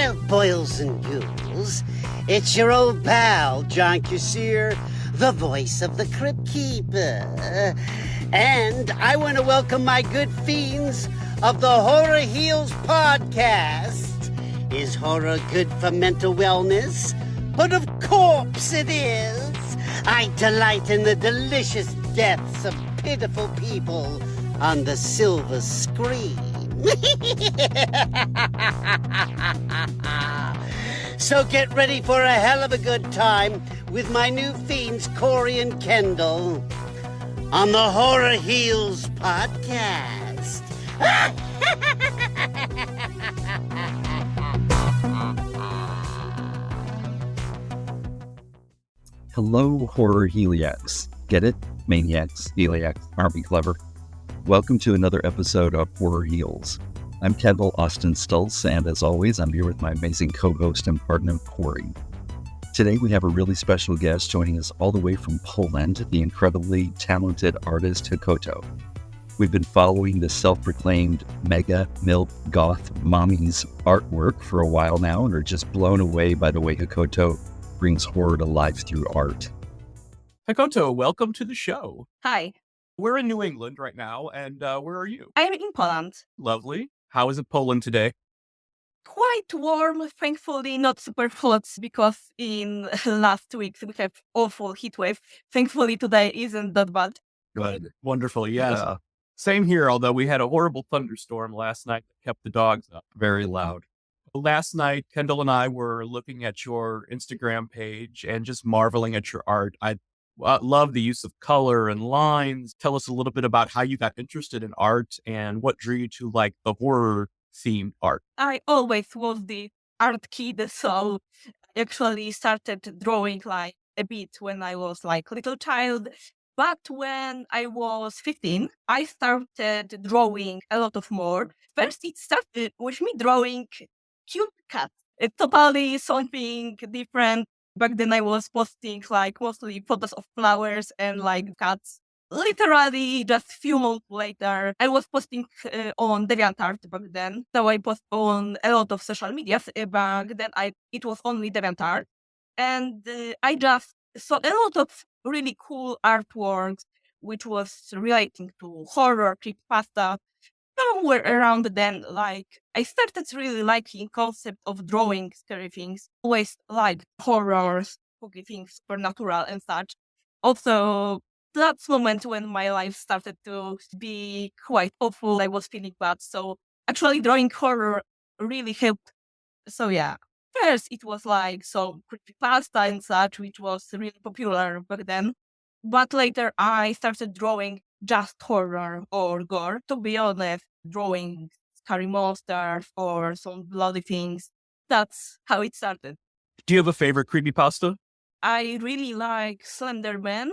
Well, boils and ghouls, it's your old pal, John Kassir, the voice of the Crypt Keeper. And I want to welcome my good fiends of the Horror Heals podcast. Is horror good for mental wellness? But of course it is. I delight in the delicious deaths of pitiful people on the silver screen. So get ready for a hell of a good time with my new fiends, Corey and Kendall, on the Horror Heals podcast. Hello, horror heliacs. Get it? Maniacs, heliacs, aren't we clever? Welcome to another episode of Horror Heals. I'm Kendall Stulce, and as always, I'm here with my amazing co-host and partner, Corey. Today, we have a really special guest joining us all the way from Poland, the incredibly talented artist Hekkoto. We've been following the self-proclaimed mega milk goth mommy's artwork for a while now and are just blown away by the way Hekkoto brings horror to life through art. Hekkoto, welcome to the show. Hi, We're in New England right now, and where are you? I'm in Poland. Lovely. How is it Poland today? Quite warm, thankfully not super hot because in last weeks we have awful heat wave. Thankfully today isn't that bad. Good. Wonderful, yes. Yeah. Same here, although we had a horrible thunderstorm last night that kept the dogs up. Very loud. Last night, Kendall and I were looking at your Instagram page and just marveling at your art. I love the use of color and lines. Tell us a little bit about how you got interested in art and what drew you to like the horror-themed art. I always was the art kid, so I actually started drawing like a bit when I was like little child. But when I was 15, I started drawing a lot of more. First, it started with me drawing cute cats. It's totally something different. Back then I was posting like mostly photos of flowers and like cats. Literally just few months later, I was posting on DeviantArt back then. So I post on a lot of social medias. Back then it was only DeviantArt. And I just saw a lot of really cool artworks, which was relating to horror, creepypasta. Somewhere around then, like, I started really liking concept of drawing scary things. Always liked horrors, spooky things, supernatural and such. Also, that's moment when my life started to be quite awful. I was feeling bad. So actually drawing horror really helped. So yeah. First, it was like some creepypasta and such, which was really popular back then. But later, I started drawing just horror or gore. To be honest, drawing scary monsters or some bloody things. That's how it started. Do you have a favorite creepypasta? I really like Slender Man,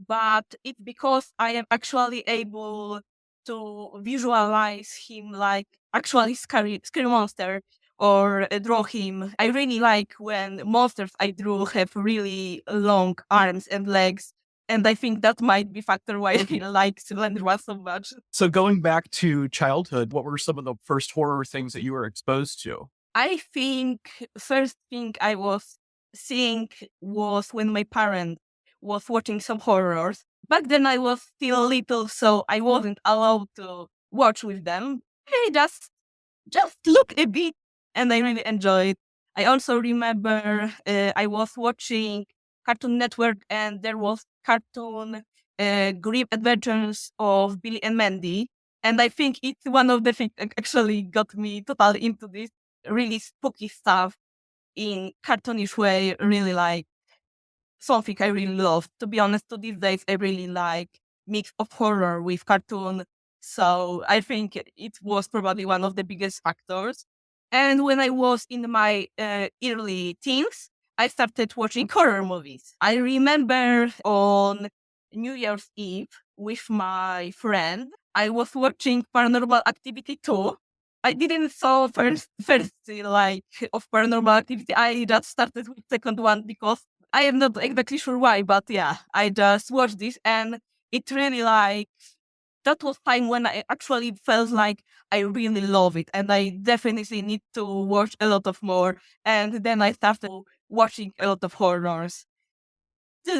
but it's because I am actually able to visualize him like actually scary monster or draw him. I really like when monsters I drew have really long arms and legs. And I think that might be factor why I like Slender Man so much. So going back to childhood, what were some of the first horror things that you were exposed to? I think first thing I was seeing was when my parent was watching some horrors. Back then I was still little, so I wasn't allowed to watch with them. I just look a bit and I really enjoyed. I also remember I was watching Cartoon Network and there was cartoon Grim Adventures of Billy and Mandy. And I think it's one of the things that actually got me totally into this really spooky stuff in cartoonish way, really like something I really love. To be honest, to these days, I really like mix of horror with cartoon. So I think it was probably one of the biggest factors. And when I was in my early teens, I started watching horror movies. I remember on New Year's Eve with my friend, I was watching Paranormal Activity 2. I didn't saw first like of Paranormal Activity. I just started with second one because I am not exactly sure why, but yeah, I just watched this and it really like that was time when I actually felt like I really love it and I definitely need to watch a lot of more. And then I started watching a lot of horrors.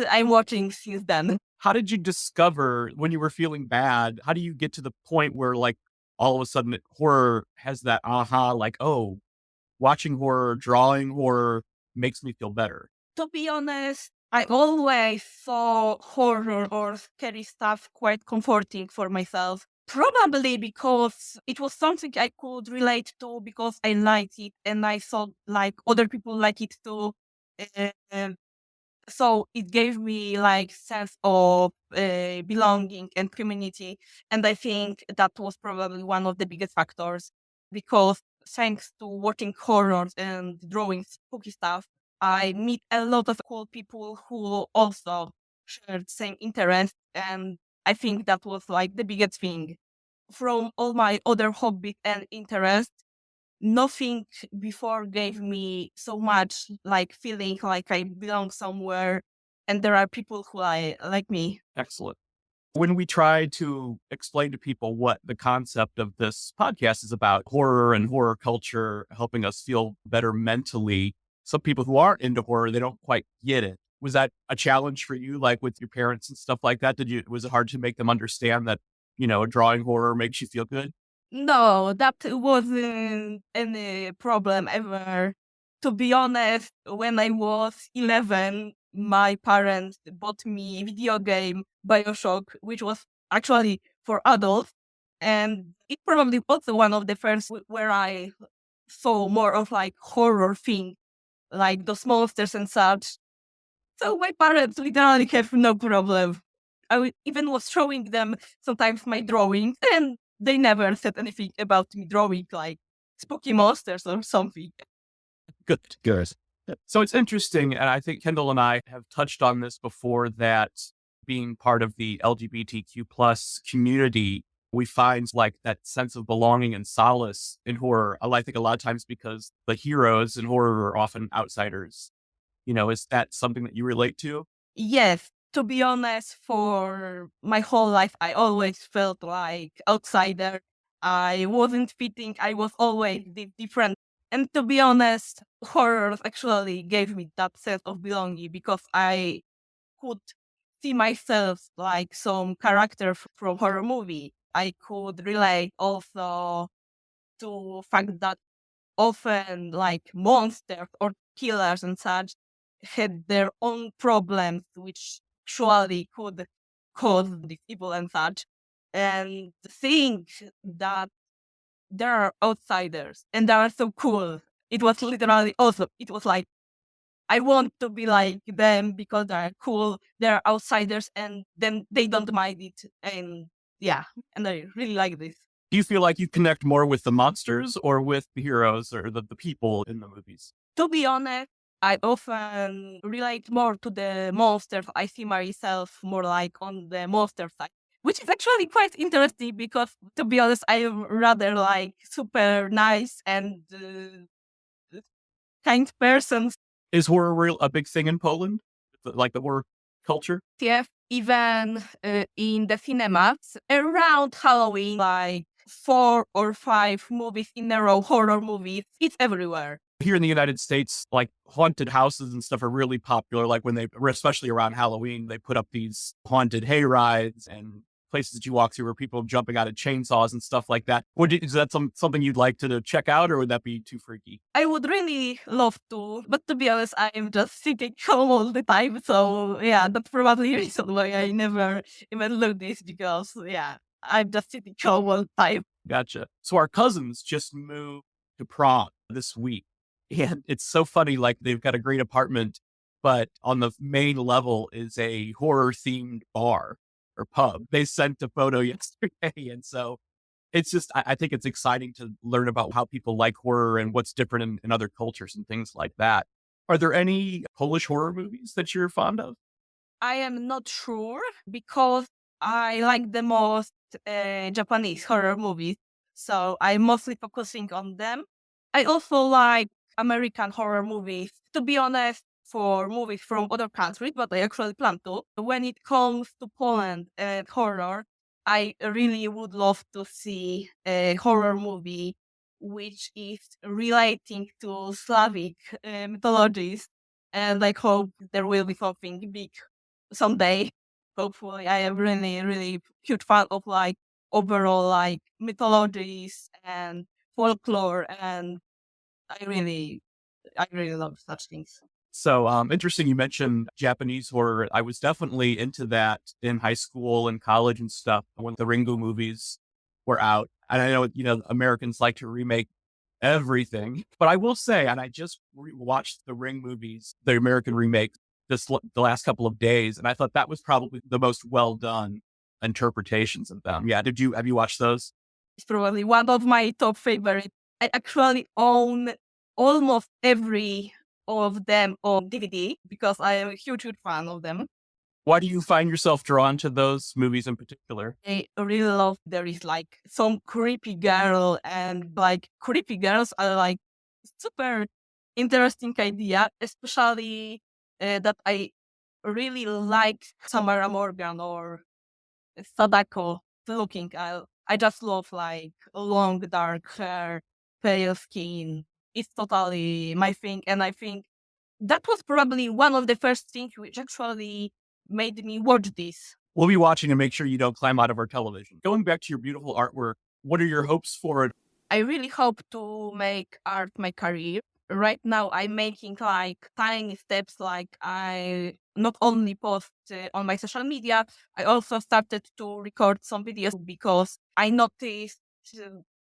I'm watching since then. How did you discover when you were feeling bad? How do you get to the point where like all of a sudden horror has that aha, like, oh, watching horror, drawing horror makes me feel better? To be honest, I always saw horror or scary stuff quite comforting for myself. Probably because it was something I could relate to because I liked it and I saw like other people like it too. Uh, so it gave me like sense of belonging and community, and I think that was probably one of the biggest factors because thanks to watching horrors and drawing spooky stuff, I meet a lot of cool people who also shared same interest, and I think that was like the biggest thing from all my other hobbies and interests. Nothing before gave me so much like feeling like I belong somewhere and there are people who I like me. Excellent. When we try to explain to people what the concept of this podcast is about, horror and horror culture, helping us feel better mentally, some people who aren't into horror, they don't quite get it. Was that a challenge for you, like with your parents and stuff like that? Was it hard to make them understand that, drawing horror makes you feel good? No, that wasn't any problem ever. To be honest, when I was 11, my parents bought me a video game, Bioshock, which was actually for adults. And it probably was one of the first where I saw more of like horror thing, like those monsters and such. So my parents literally have no problem. Even was showing them sometimes my drawings, and they never said anything about me drawing like spooky monsters or something. Good. Good. So it's interesting, and I think Kendall and I have touched on this before, that being part of the LGBTQ plus community, we find like that sense of belonging and solace in horror. I think a lot of times because the heroes in horror are often outsiders. Is that something that you relate to? Yes, to be honest, for my whole life, I always felt like outsider. I wasn't fitting. I was always different. And to be honest, horror actually gave me that sense of belonging because I could see myself like some character from horror movie. I could relate also to fact that often like monsters or killers and such had their own problems which surely could cause this evil and such. And seeing that there are outsiders and they are so cool, it was literally awesome. It was like I want to be like them because they're cool, they're outsiders, and then they don't mind it. And yeah, and I really like this. Do you feel like you connect more with the monsters or with the heroes or the people in the movies? To be honest, I often relate more to the monsters. I see myself more like on the monster side, which is actually quite interesting because, to be honest, I am rather like super nice and kind person. Is horror a big thing in Poland? Like the horror culture? Yeah, even in the cinemas around Halloween, like 4 or 5 movies in a row, horror movies. It's everywhere. Here in the United States, like haunted houses and stuff are really popular. Like especially around Halloween, they put up these haunted hay rides and places that you walk through where people are jumping out of chainsaws and stuff like that. Is that something you'd like to check out, or would that be too freaky? I would really love to, but to be honest, I am just sitting home all the time. So yeah, that's probably the reason why I never even look this because yeah, I'm just sitting home all the time. Gotcha. So our cousins just moved to Prague this week. And it's so funny, like they've got a great apartment, but on the main level is a horror themed bar or pub. They sent a photo yesterday. And so it's just, I think it's exciting to learn about how people like horror and what's different in other cultures and things like that. Are there any Polish horror movies that you're fond of? I am not sure because I like the most Japanese horror movies. So I'm mostly focusing on them. I also like American horror movies. To be honest, for movies from other countries, but I actually plan to. When it comes to Poland and horror, I really would love to see a horror movie which is relating to Slavic mythologies, and I hope there will be something big someday. Hopefully, I am really, really huge fan of like overall like mythologies and folklore, and I really, I really love such things. So interesting you mentioned Japanese horror. I was definitely into that in high school and college and stuff when the Ringu movies were out. And I know, Americans like to remake everything, but I will say, and I just watched the Ring movies, the American remake, the last couple of days, and I thought that was probably the most well done interpretations of them. Yeah, have you watched those? It's probably one of my top favorite. I actually own almost every of them on DVD because I am a huge, huge fan of them. Why do you find yourself drawn to those movies in particular? I really love there is like some creepy girl, and like creepy girls are like super interesting idea, especially that I really like Samara Morgan or Sadako looking. I just love like long dark hair, pale skin. It's totally my thing, and I think that was probably one of the first things which actually made me watch this. We'll be watching to make sure you don't climb out of our television. Going back to your beautiful artwork, what are your hopes for it? I really hope to make art my career. Right now, I'm making like tiny steps. Like I not only post on my social media, I also started to record some videos because I noticed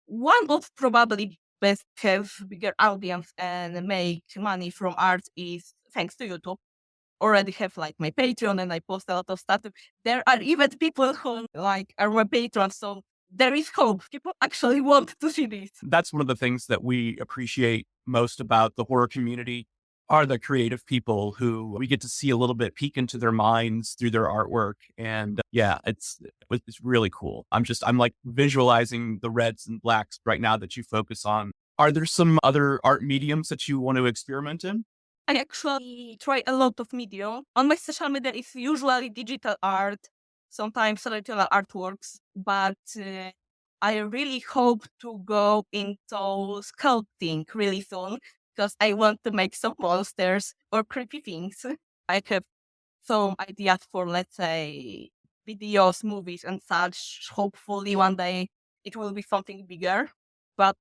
one of probably best have bigger audience and make money from art is thanks to YouTube. Already have like my Patreon and I post a lot of stuff. There are even people who like are my patrons, so there is hope. People actually want to see this. That's one of the things that we appreciate most about the horror community are the creative people who we get to see a little bit peek into their minds through their artwork. And it's really cool. I'm like visualizing the reds and blacks right now that you focus on. Are there some other art mediums that you want to experiment in? I actually try a lot of medium. On my social media, it's usually digital art, sometimes traditional artworks, but I really hope to go into sculpting really soon because I want to make some monsters or creepy things. I have some ideas for, let's say, videos, movies, and such. Hopefully, one day it will be something bigger. But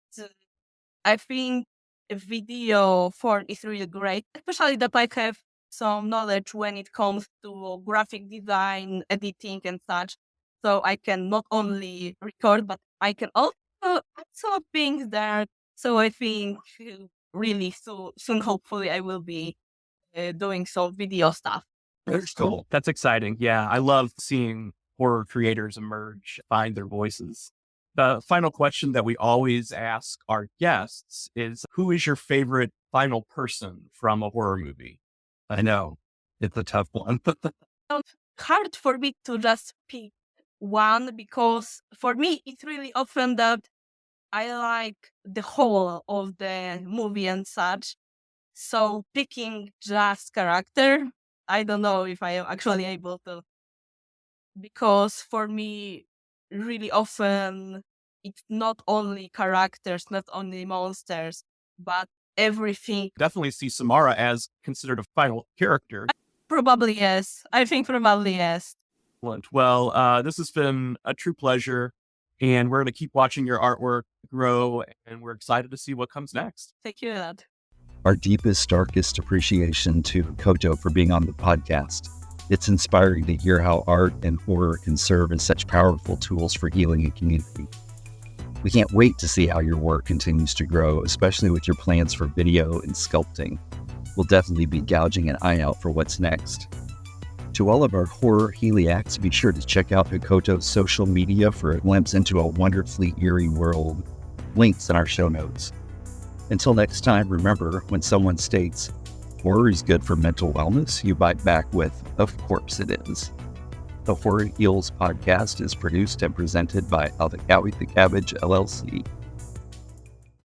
I think a video form is really great, especially that I have some knowledge when it comes to graphic design, editing, and such. So I can not only record, but I can also add some things there. So I think really soon, hopefully, I will be doing some video stuff. That's cool. That's exciting. Yeah, I love seeing horror creators emerge, find their voices. The final question that we always ask our guests is, who is your favorite final person from a horror movie? I know it's a tough one. Hard for me to just pick one because for me, it's really often that I like the whole of the movie and such. So picking just character, I don't know if I am actually able to. Because for me, really often, it's not only characters, not only monsters, but everything. Definitely see Samara as considered a final character. Probably yes. I think probably yes. Excellent. Well, this has been a true pleasure, and we're going to keep watching your artwork grow, and we're excited to see what comes next. Thank you, Dad. Our deepest, darkest appreciation to Hekkoto for being on the podcast. It's inspiring to hear how art and horror can serve as such powerful tools for healing a community. We can't wait to see how your work continues to grow, especially with your plans for video and sculpting. We'll definitely be gouging an eye out for what's next. To all of our horror heliacs, be sure to check out Hekkoto's social media for a glimpse into a wonderfully eerie world. Links in our show notes. Until next time, remember, when someone states, horror is good for mental wellness, you bite back with, of course it is. The Horror Heals podcast is produced and presented by Alvikawi the Cabbage, LLC.